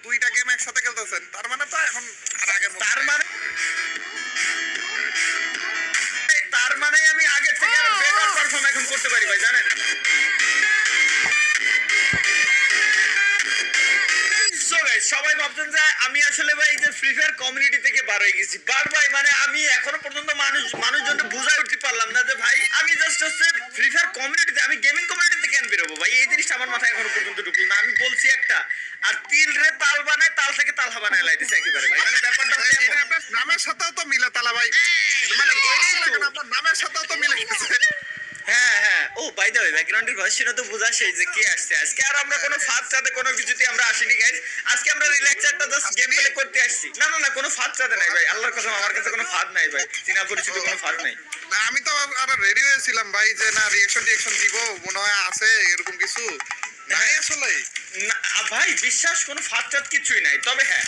দুইটা গেম একসাথে খেলতেছেন, তার মানে তো এখন আর আগের মতো তার মানে আমি আগের থেকে আরো বেটার পারফর্ম এখন করতে পারি ভাই, জানেন? সবাই ভাবছেন যে আমি আসলে ভাই যে ফ্রি ফায়ার কমিউনিটি থেকে বার হয়ে গেছি, বাট ভাই মানে আমি এখনো পর্যন্ত মানুষজনকে বুঝাই উঠতে পারলাম না যে ভাই আমি জাস্ট হচ্ছে ফ্রি ফায়ার কমিউনিটিতে, আমি গেমিং কমিউনিটিতে কেন বেরোবো ভাই? এই জিনিসটা আমার মাথায় এখনো পর্যন্ত ঢুকলো না। আমি বলছি একটা, আর তিল রে তাল বানায়, তাল থেকে তালহা বানায় লাইতেছে একেবারে ভাই। মানে ব্যাপারটা হচ্ছে আপনার নামের সাথেও তো মিলে তালা ভাই, মানে আপনার নামের সাথেও তো মিলে গেছে। হ্যাঁ হ্যাঁ, ও বাই দ্য ওয়ে ব্যাকগ্রাউন্ডের ভয়েস শুনে তো বোঝা সেই যে কে আসছে আজকে। আর আমরা কোনো ফাঁদ চাঁদে কোনো কিছুতে আমরা আসিনি গাইস, আজকে আমরা রিল্যাক্স একটা জাস্ট গেম প্লে করতে আসছি। না না না, কোনো ফাঁদ চাঁদে নাই ভাই, আল্লাহর কসম আমার কাছে কোনো ফাঁদ নাই ভাই, চিনা পরিচিত কোনো ফাঁদ নাই। না আমি তো আরো রেডি হয়েছিলাম ভাই যে না রিঅ্যাকশন দিব মনে হয় আছে এরকম কিছু নাই আসলে। না ভাই বিশ্বাস, কোনো ফাঁদ চাঁদ কিছুই নাই। তবে হ্যাঁ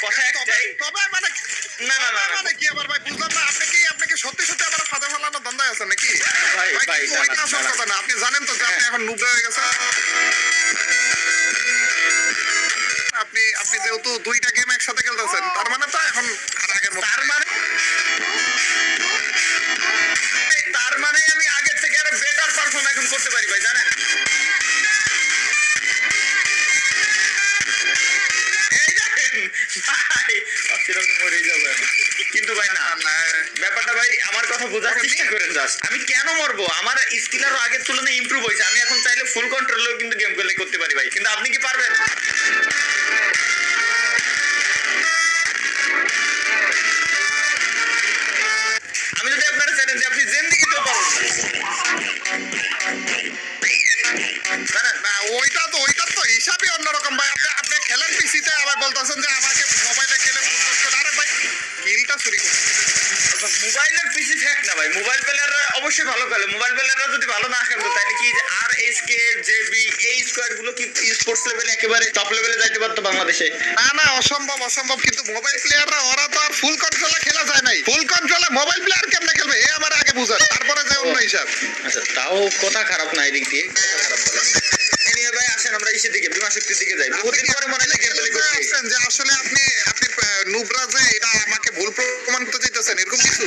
কথা একটাই, তবে মানে না না না মানে কি আবার ভাই বুঝলাম না, আপনি কি সত্যি সত্যি আবার ফাঁদে ফেলানোর ধান্দায় আছেন নাকি? ভাই ভাই ওইটা আসল কথা না, আপনি জানেন তো যে আপনি এখন নুবরা হয়ে গেছেন। আপনি যেহেতু দুইটা গেম একসাথে খেলতেছেন, তার মানে তো এখন আর আগের মতো তার মানে আমি আগের থেকে আরো বেটার পারফর্ম এখন করতে পারি ভাই, জানেন? এই দেখেন ভাই সেরকম মরেই যাবো এখন। কিন্তু ভাই না ব্যাপারটা ভাই আমার কথা বোঝার চেষ্টা করেন জাস্ট। আমি কেন মরবো? আমার স্কিল আরো আগের তুলনায় ইমপ্রুভ হয়েছে। আমি এখন চাইলে ফুল কন্ট্রোলেও কিন্তু গেম প্লে করতে পারি ভাই, কিন্তু আপনি কি পারবেন? আমি যদি আপনারা চাইলেন যে আপনি জেন্দিগিতেও পারবেন জানেন না, ওইটা তো হিসাবই অন্যরকম ভাই। আপনি খেলেন পিসিতে, আবার বলতেছেন যে আমাকে মোবাইলে খেলে আরে ভাই কিলটা চুরি করছে। মোবাইলের পিসি ফ্যাক্ট না ভাই, মোবাইল প্লেয়াররা অবশ্যই ভালো খেলে। মোবাইল প্লেয়াররা যদি ভালো না খেলতো তাহলে কি যে আর এস কে জেবি এই স্কোয়াড গুলো কি স্পোর্টস লেভেলে একেবারে টপ লেভেলে যাইতে পারতো বাংলাদেশে? না না অসম্ভব। কিন্তু মোবাইল প্লেয়াররা ওরা তো আর ফুল কন্ট্রোলে খেলা যায় নাই। ফুল কন্ট্রোলে মোবাইল প্লেয়ার কেমনে খেলবে এ আমার আগে বুঝান, তারপরে যে অন্য হিসাব। আচ্ছা তাও কথা খারাপ না, এদিক দিয়ে কথা খারাপ বলেন। এনিওয়ে ভাই আসেন আমরা ইসের দিকে, বিমা শক্তির দিকে যাই। বহুদিন পরে মনে হয় গেম প্লে করতেছেন যে আসলে আপনি নুবরা যে এটা আমাকে ভুল প্রমাণ করতে চাইতেছেন এরকম কিছু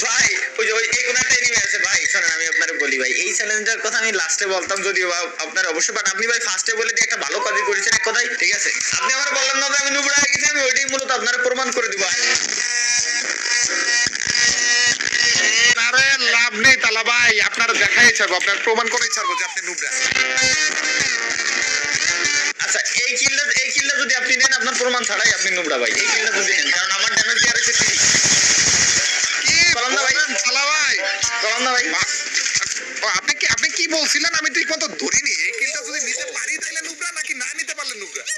ভাই। ওই যে এই কোন একটা এনিমে আছে ভাই, শোনেন আমি আপনারে বলি ভাই, এই চ্যালেঞ্জের কথা আমি লাস্টে বলতাম যদিও আপনারা অবশ্যই পান। আপনি ভাই ফার্স্টে বলে দিয়ে একটা ভালো কাজই করেছেন এক কথাই, ঠিক আছে? আপনি আমার বললেন না যে আমি নুবরা হয়ে গেছি, আমি ওইটাই মূলত আপনারা প্রমাণ করে দিব। আরে লাভ নেই তালা ভাই, আপনারা দেখাই ছাড়বো, আপনার প্রমাণ করেই ছাড়বো যে আপনি নুবরা। আচ্ছা এই কিলটা যদি আপনি নেন আপনার প্রমাণ ছাড়াই আপনি নুবরা ভাই, এই কিলটা যদি নেন, কারণ আমার ড্যামেজ দিয়ে আছে 3। কি বলেন না ভাই তালা ভাই, বলেন না ভাই আপনি কি বলছিলেন? আমি ঠিক মতো